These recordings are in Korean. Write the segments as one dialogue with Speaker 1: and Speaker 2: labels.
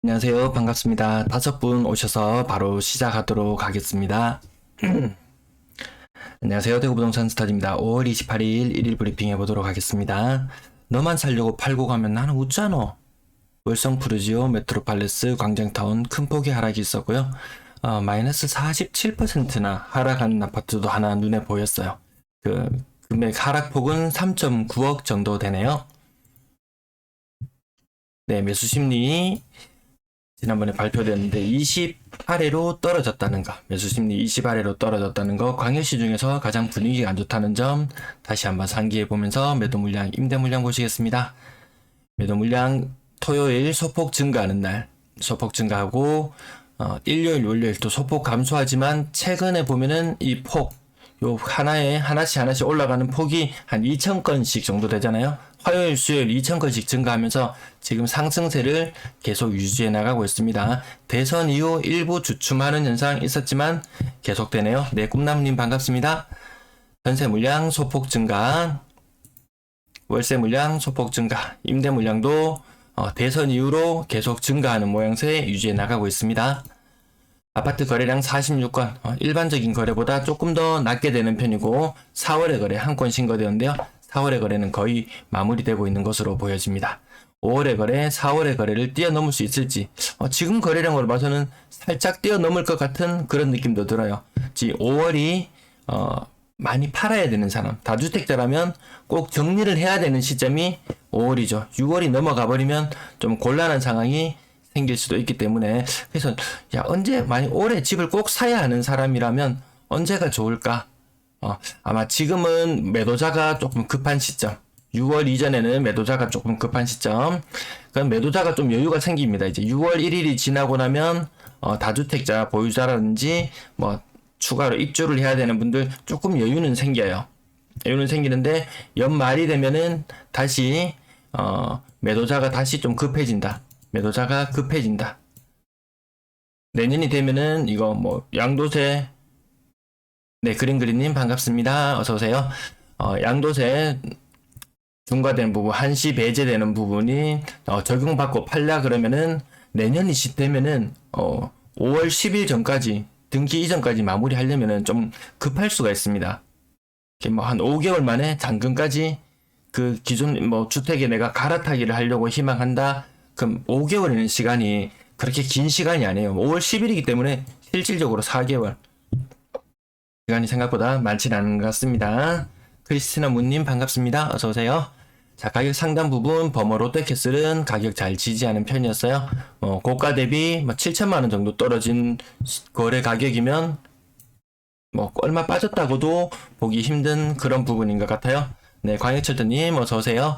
Speaker 1: 안녕하세요. 반갑습니다. 5분 오셔서 바로 시작하도록 하겠습니다. 안녕하세요. 대구부동산 스타디입니다. 5월 28일 1일 브리핑 해보도록 하겠습니다. 너만 살려고 팔고 가면 나는 웃잖아. 월성 푸르지오, 메트로팔레스, 광장타운 큰 폭의 하락이 있었고요. 마이너스 47%나 하락한 아파트도 하나 눈에 보였어요. 그 금액 하락폭은 3.9억 정도 되네요. 네, 매수 심리 지난번에 발표됐는데 20 아래로 떨어졌다는 거, 매수심리 20 아래로 떨어졌다는 거, 광역시 중에서 가장 분위기가 안 좋다는 점 다시 한번 상기해 보면서 매도 물량, 임대 물량 보시겠습니다. 매도 물량 토요일 소폭 증가하는 날, 소폭 증가하고 일요일, 월요일 또 소폭 감소하지만 최근에 보면은 이 폭, 요 하나씩 올라가는 폭이 한 2,000건씩 정도 되잖아요. 화요일, 수요일 2,000건씩 증가하면서 지금 상승세를 계속 유지해 나가고 있습니다. 대선 이후 일부 주춤하는 현상 있었지만 계속되네요. 네, 꿈나무님 반갑습니다. 전세 물량 소폭 증가, 월세 물량 소폭 증가, 임대 물량도 대선 이후로 계속 증가하는 모양새 유지해 나가고 있습니다. 아파트 거래량 46건, 일반적인 거래보다 조금 더 낮게 되는 편이고 4월에 거래 한 건 신고되었는데요. 4월의 거래는 거의 마무리되고 있는 것으로 보여집니다. 5월의 거래, 4월의 거래를 뛰어넘을 수 있을지, 지금 거래량으로 봐서는 살짝 뛰어넘을 것 같은 그런 느낌도 들어요. 5월이 많이 팔아야 되는 사람, 다주택자라면 꼭 정리를 해야 되는 시점이 5월이죠. 6월이 넘어가 버리면 좀 곤란한 상황이 생길 수도 있기 때문에, 그래서 언제 올해 집을 꼭 사야 하는 사람이라면 언제가 좋을까? 아마 지금은 매도자가 조금 급한 시점, 6월 이전에는 매도자가 조금 급한 시점, 그럼 매도자가 좀 여유가 생깁니다. 이제 6월 1일이 지나고 나면 다주택자 보유자라든지 뭐 추가로 입주를 해야 되는 분들 조금 여유는 생겨요. 여유는 생기는데 연말이 되면은 다시 매도자가 다시 좀 급해진다. 매도자가 급해진다. 내년이 되면은 이거 뭐 양도세, 네, 그린그린님 반갑습니다. 어서오세요. 양도세 중과된 부분, 한시 배제되는 부분이 적용받고 팔려 그러면은 내년이 되면은 5월 10일 전까지, 등기 이전까지 마무리하려면은 좀 급할 수가 있습니다. 뭐 한 5개월 만에 잔금까지 그 기존 뭐 주택에 내가 갈아타기를 하려고 희망한다. 그럼 5개월이라는 시간이 그렇게 긴 시간이 아니에요. 5월 10일이기 때문에 실질적으로 4개월. 시간이 생각보다 많지는 않은 것 같습니다. 크리스티나 문님 반갑습니다. 어서오세요. 자, 가격 상단 부분 버머 롯데캐슬은 가격 잘 지지하는 편이었어요. 고가 대비 7천만원 정도 떨어진 거래 가격이면 뭐 얼마 빠졌다고도 보기 힘든 그런 부분인 것 같아요. 네, 광역철도님 어서오세요.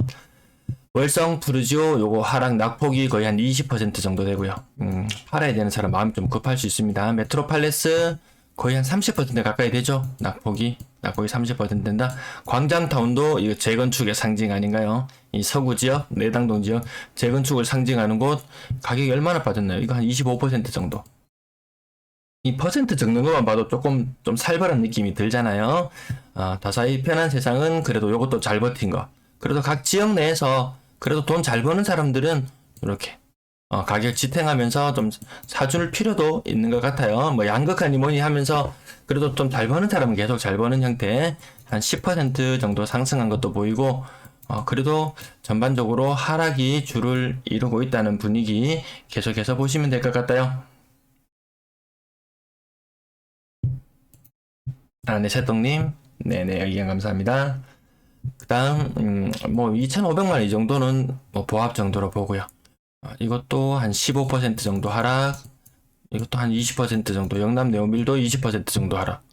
Speaker 1: 월성 푸르지오 요거 하락 낙폭이 거의 한 20% 정도 되고요. 팔아야 되는 사람 마음이 좀 급할 수 있습니다. 메트로팔레스 거의 한 30% 가까이 되죠. 낙폭이 30% 된다. 광장타운도 이거 재건축의 상징 아닌가요? 이 서구 지역, 내당동 지역 재건축을 상징하는 곳 가격이 얼마나 빠졌나요? 이거 한 25% 정도. 이 퍼센트 적는 것만 봐도 조금 좀 살벌한 느낌이 들잖아요. 다사이 편한 세상은 그래도 요것도 잘 버틴 거. 그래도 각 지역 내에서 그래도 돈 잘 버는 사람들은 이렇게 가격 지탱하면서 좀 사줄 필요도 있는 것 같아요. 뭐 양극하니 뭐니 하면서 그래도 좀 잘 버는 사람은 계속 잘 버는 형태, 한 10% 정도 상승한 것도 보이고, 그래도 전반적으로 하락이 주를 이루고 있다는 분위기 계속해서 보시면 될 것 같아요. 네, 새똥님. 네네, 의견 감사합니다. 그 다음, 뭐, 2,500만 이 정도는 뭐, 보합 정도로 보고요. 이것도 한 15% 정도 하락, 이것도 한 20% 정도, 영남 네오밀도 20% 정도 하락.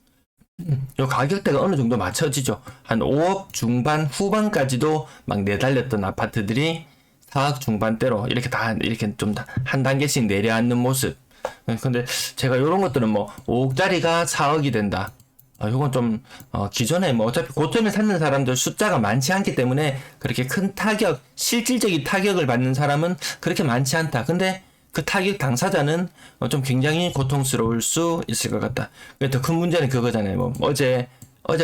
Speaker 1: 이 가격대가 어느 정도 맞춰지죠. 한 5억 중반 후반까지도 막 내달렸던 아파트들이 4억 중반대로 이렇게 이렇게 좀 한 단계씩 내려앉는 모습. 근데 제가 이런 것들은 뭐 5억짜리가 4억이 된다. 요건 좀, 기존에 뭐 어차피 고점에 찾는 사람들 숫자가 많지 않기 때문에 그렇게 큰 타격, 실질적인 타격을 받는 사람은 그렇게 많지 않다. 근데 그 타격 당사자는 좀 굉장히 고통스러울 수 있을 것 같다. 더 큰 문제는 그거잖아요. 뭐 어제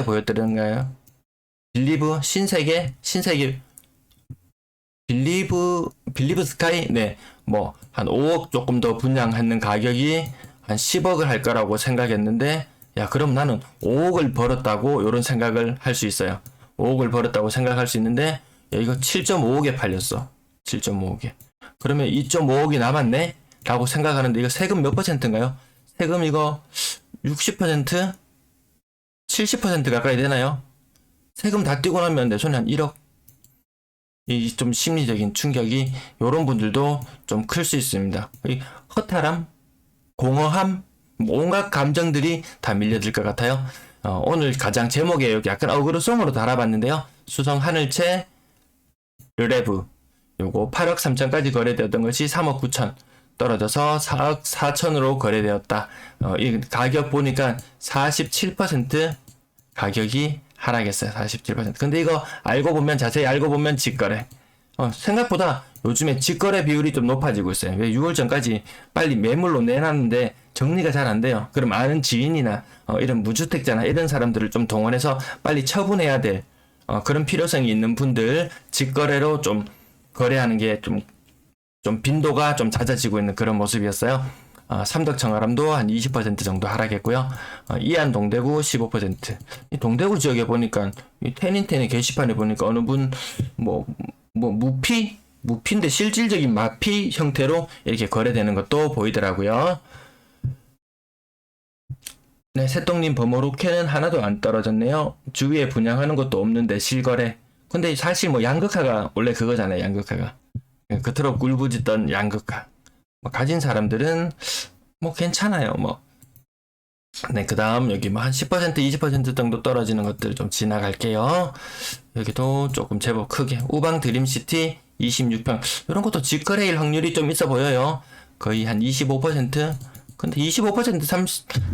Speaker 1: 보였던가요? 빌리브, 신세계, 빌리브, 빌리브 스카이, 네, 뭐, 한 5억 조금 더 분양하는 가격이 한 10억을 할 거라고 생각했는데, 야, 그럼 나는 5억을 벌었다고, 이런 생각을 할 수 있어요. 5억을 벌었다고 생각할 수 있는데, 야, 이거 7.5억에 팔렸어. 7.5억에. 그러면 2.5억이 남았네? 라고 생각하는데, 이거 세금 몇 %인가요? 세금 이거 60%? 70% 가까이 되나요? 세금 다 떼고 나면 내 손에 한 1억. 이 좀 심리적인 충격이 요런 분들도 좀 클 수 있습니다. 이 허탈함, 공허함, 온갖 감정들이 다 밀려들 것 같아요. 오늘 가장 제목에 여기 약간 어그로송으로 달아봤는데요. 수성 하늘채 르레브 요거 8억 3천까지 거래되었던 것이 3억 9천 떨어져서 4억 4천으로 거래되었다. 이 가격 보니까 47% 가격이 하락했어요. 47%. 근데 이거 알고 보면, 자세히 알고 보면 직거래. 생각보다 요즘에 직거래 비율이 좀 높아지고 있어요. 왜 6월 전까지 빨리 매물로 내놨는데 정리가 잘 안 돼요. 그럼 아는 지인이나 이런 무주택자나 이런 사람들을 좀 동원해서 빨리 처분해야 될 그런 필요성이 있는 분들 직거래로 좀 거래하는 게 좀 빈도가 좀 잦아지고 있는 그런 모습이었어요. 삼덕청아람도 한 20% 정도 하락했고요. 이안 동대구 15%. 이 동대구 지역에 보니까 이 테닌텐의 게시판에 보니까 어느 분 무피인데 실질적인 마피 형태로 이렇게 거래되는 것도 보이더라고요. 네, 새똥님 범어로케는 하나도 안 떨어졌네요. 주위에 분양하는 것도 없는데 실거래. 근데 사실 뭐 양극화가 원래 그거잖아요. 양극화가 그토록 울부짖던 양극화. 가진 사람들은 뭐 괜찮아요. 네, 그 다음 여기 뭐 한 10% 20% 정도 떨어지는 것들 좀 지나갈게요. 여기도 조금 제법 크게 우방 드림시티 26평 이런 것도 직거래일 확률이 좀 있어 보여요. 거의 한 25%. 근데 25%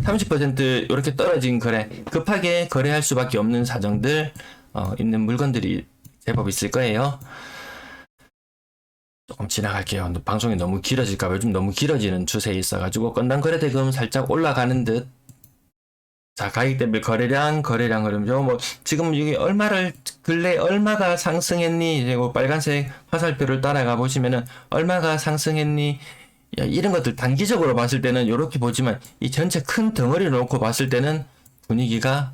Speaker 1: 30% 이렇게 떨어진 거래, 급하게 거래할 수밖에 없는 사정들 있는 물건들이 제법 있을 거예요. 조금 지나갈게요. 방송이 너무 길어질까봐 요즘 너무 길어지는 추세에 있어가지고 건당 거래대금 살짝 올라가는 듯. 자, 가격대별 거래량 흐름죠. 뭐 지금 이게 근래 얼마가 상승했니? 이거 빨간색 화살표를 따라가 보시면은 얼마가 상승했니? 야, 이런 것들 단기적으로 봤을 때는 이렇게 보지만 이 전체 큰 덩어리를 놓고 봤을 때는 분위기가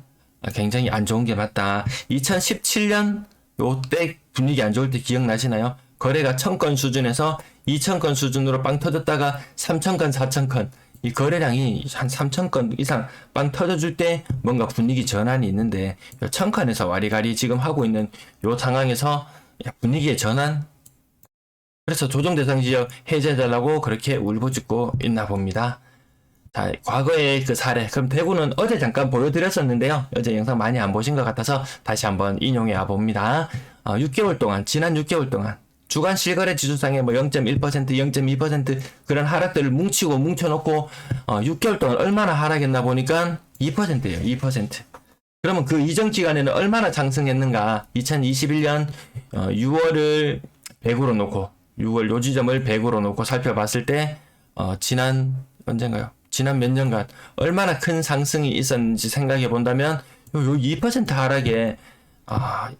Speaker 1: 굉장히 안 좋은 게 맞다. 2017년 요때 분위기 안 좋을 때 기억나시나요? 거래가 1000건 수준에서 2000건 수준으로 빵 터졌다가 3000건, 4000건. 이 거래량이 한 3000건 이상 빵 터져줄 때 뭔가 분위기 전환이 있는데 1000건에서 와리가리 지금 하고 있는 요 상황에서 분위기의 전환? 그래서 조정대상 지역 해제해달라고 그렇게 울부짖고 있나 봅니다. 자, 과거의 그 사례. 그럼 대구는 어제 잠깐 보여드렸었는데요. 어제 영상 많이 안 보신 것 같아서 다시 한번 인용해 와 봅니다. 6개월 동안, 지난 6개월 동안 주간 실거래 지수상에 뭐 0.1%, 0.2% 그런 하락들을 뭉쳐놓고 6개월 동안 얼마나 하락했나 보니까 2%예요. 2%. 그러면 그 이전 기간에는 얼마나 상승했는가? 2021년 6월을 100으로 놓고 6월 요 지점을 100으로 놓고 살펴봤을 때 지난 언젠가요? 지난 몇 년간 얼마나 큰 상승이 있었는지 생각해 본다면 요 2% 하락에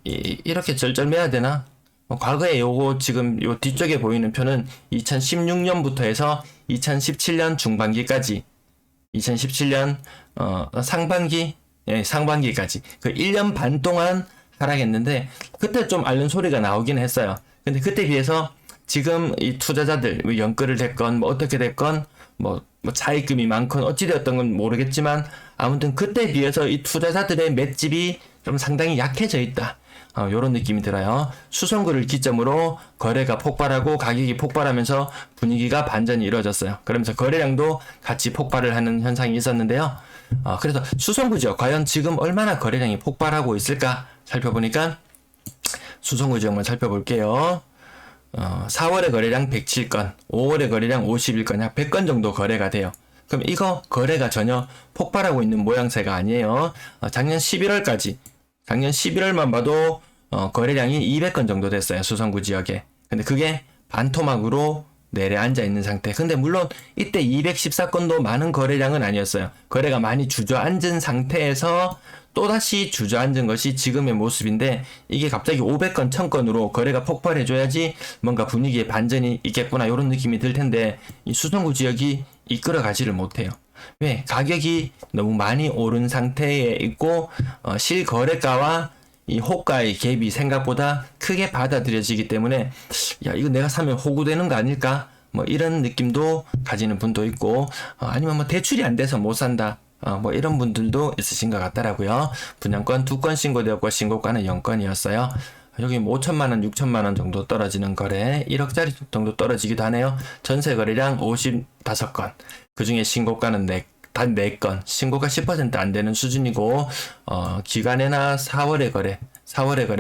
Speaker 1: 이렇게 쩔쩔매야 되나? 과거에 요거 지금 요 뒤쪽에 보이는 표는 2016년부터 해서 2017년 중반기까지 2017년 상반기까지 그 1년 반 동안 하락했는데 그때 좀 앓는 소리가 나오긴 했어요. 근데 그때 비해서 지금 이 투자자들 연끌을 됐건 뭐 어떻게 됐건 뭐 차익금이 많건 어찌되었던 건 모르겠지만 아무튼 그때 비해서 이 투자자들의 맷집이 좀 상당히 약해져 있다. 요런 느낌이 들어요. 수성구를 기점으로 거래가 폭발하고 가격이 폭발하면서 분위기가 반전이 이루어졌어요. 그러면서 거래량도 같이 폭발을 하는 현상이 있었는데요. 그래서 수성구죠. 과연 지금 얼마나 거래량이 폭발하고 있을까 살펴보니까 수성구 지역만 살펴볼게요. 4월의 거래량 107건, 5월의 거래량 51건, 약 100건 정도 거래가 돼요. 그럼 이거 거래가 전혀 폭발하고 있는 모양새가 아니에요. 작년 11월만 봐도 거래량이 200건 정도 됐어요. 수성구 지역에. 근데 그게 반토막으로 내려앉아 있는 상태. 근데 물론 이때 214건도 많은 거래량은 아니었어요. 거래가 많이 주저앉은 상태에서 또다시 주저앉은 것이 지금의 모습인데 이게 갑자기 500건, 1000건으로 거래가 폭발해줘야지 뭔가 분위기에 반전이 있겠구나 이런 느낌이 들 텐데 이 수성구 지역이 이끌어가지를 못해요. 왜? 가격이 너무 많이 오른 상태에 있고 실거래가와 이 호가의 갭이 생각보다 크게 받아들여지기 때문에 야 이거 내가 사면 호구되는 거 아닐까? 뭐 이런 느낌도 가지는 분도 있고 아니면 뭐 대출이 안 돼서 못 산다. 뭐 이런 분들도 있으신 것 같더라고요. 분양권 2건 신고되었고 신고가는 0건이었어요. 여기 뭐 5천만 원, 6천만 원 정도 떨어지는 거래 1억짜리 정도 떨어지기도 하네요. 전세 거래량 55건. 그중에 신고가는 단 4건. 신고가 10% 안 되는 수준이고 기간에나 4월에 거래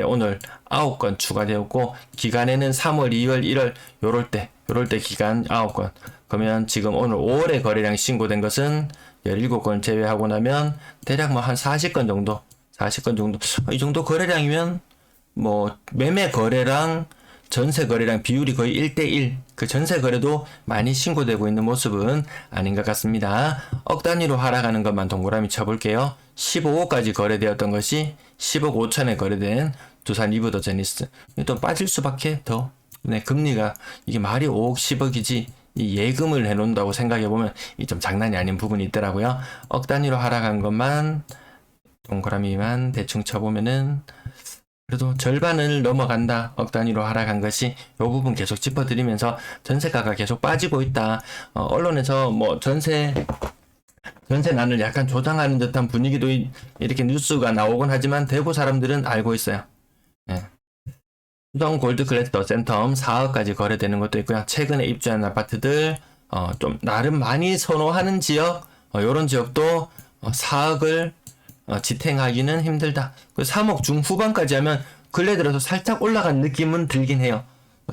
Speaker 1: 오늘 9건 추가되었고 기간에는 3월, 2월, 1월 요럴 때 기간 9건. 그러면 지금 오늘 5월에 거래량 신고된 것은 17건 제외하고 나면 대략 뭐 한 40건 정도 이 정도 거래량이면 뭐 매매 거래랑 전세 거래량 비율이 거의 1대1 그 전세 거래도 많이 신고되고 있는 모습은 아닌 것 같습니다. 억 단위로 하락하는 것만 동그라미 쳐볼게요. 15억까지 거래되었던 것이 10억 5천에 거래된 두산 이브더 제니스 또 빠질 수밖에 더 금리가 이게 말이 5억 10억이지 이 예금을 해놓는다고 생각해보면 이 좀 장난이 아닌 부분이 있더라고요. 억 단위로 하락한 것만 동그라미만 대충 쳐보면은 그래도 절반을 넘어간다. 억 단위로 하락한 것이 이 부분 계속 짚어드리면서 전세가가 계속 빠지고 있다. 언론에서 뭐 전세난을 약간 조장하는 듯한 분위기도 이렇게 뉴스가 나오곤 하지만 대구 사람들은 알고 있어요. 예. 수성 골드클래스 더 센텀 4억까지 거래되는 것도 있고요. 최근에 입주한 아파트들 좀 나름 많이 선호하는 지역 요런 지역도 4억을 지탱하기는 힘들다. 3억 중후반까지 하면 근래 들어서 살짝 올라간 느낌은 들긴 해요.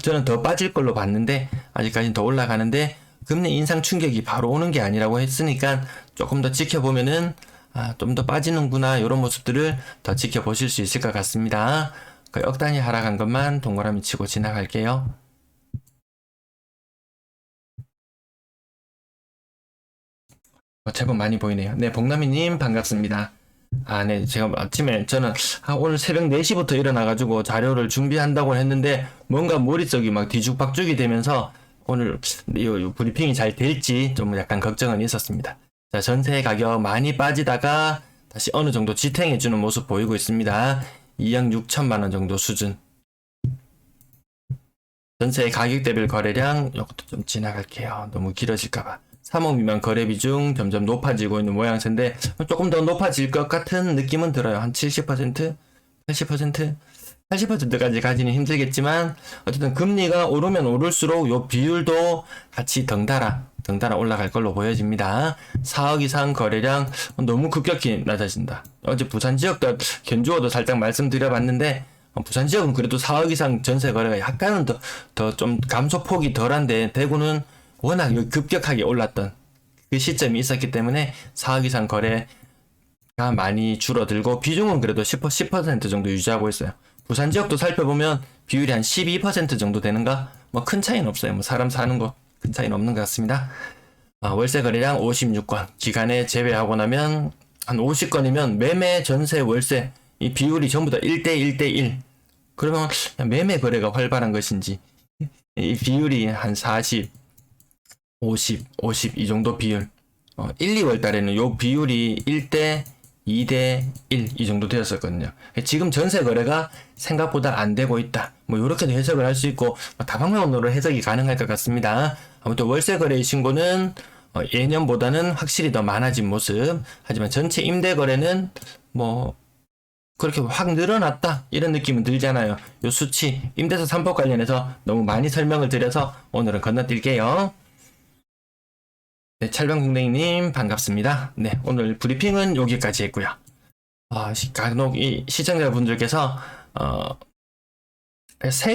Speaker 1: 저는 더 빠질 걸로 봤는데 아직까지는 더 올라가는데 금리 인상 충격이 바로 오는 게 아니라고 했으니까 조금 더 지켜보면은 좀 더 빠지는구나 이런 모습들을 더 지켜보실 수 있을 것 같습니다. 억 단위 하락한 것만 동그라미 치고 지나갈게요. 제법 많이 보이네요. 네, 복남이님 반갑습니다. 네, 제가 아침에 저는 오늘 새벽 4시부터 일어나가지고 자료를 준비한다고 했는데 뭔가 머릿속이 막 뒤죽박죽이 되면서 오늘 이 브리핑이 잘 될지 좀 약간 걱정은 있었습니다. 자, 전세 가격 많이 빠지다가 다시 어느 정도 지탱해주는 모습 보이고 있습니다. 2억 6천만 원 정도 수준. 전세 가격대별 거래량 이것도 좀 지나갈게요. 너무 길어질까봐. 3억 미만 거래 비중 점점 높아지고 있는 모양새인데 조금 더 높아질 것 같은 느낌은 들어요. 한 70%? 80%? 80%까지 가지는 힘들겠지만 어쨌든 금리가 오르면 오를수록 요 비율도 같이 덩달아 올라갈 걸로 보여집니다. 4억 이상 거래량 너무 급격히 낮아진다. 어제 부산 지역도 견주어도 살짝 말씀드려봤는데 부산 지역은 그래도 4억 이상 전세 거래가 약간은 더 좀 감소폭이 덜한데 대구는 워낙 급격하게 올랐던 그 시점이 있었기 때문에 4억 이상 거래가 많이 줄어들고 비중은 그래도 10% 정도 유지하고 있어요. 부산 지역도 살펴보면 비율이 한 12% 정도 되는가? 뭐 큰 차이는 없어요. 뭐 사람 사는 거 큰 차이는 없는 것 같습니다. 월세 거래량 56건. 기간에 제외하고 나면 한 50건이면 매매, 전세, 월세 이 비율이 전부 다 1대1대1. 그러면 매매 거래가 활발한 것인지 이 비율이 한 40, 50 이 정도 비율. 1, 2월 달에는 요 비율이 1대 2대 1 이 정도 되었었거든요. 지금 전세 거래가 생각보다 안 되고 있다. 뭐 이렇게도 해석을 할 수 있고 다방면으로 해석이 가능할 것 같습니다. 아무튼 월세 거래의 신고는 예년보다는 확실히 더 많아진 모습. 하지만 전체 임대 거래는 뭐 그렇게 확 늘어났다 이런 느낌은 들잖아요. 요 수치 임대차 3법 관련해서 너무 많이 설명을 드려서 오늘은 건너뛸게요. 네, 찰병궁뎅이님 반갑습니다. 네, 오늘 브리핑은 여기까지 했고요. 간혹 이 시청자분들께서 세금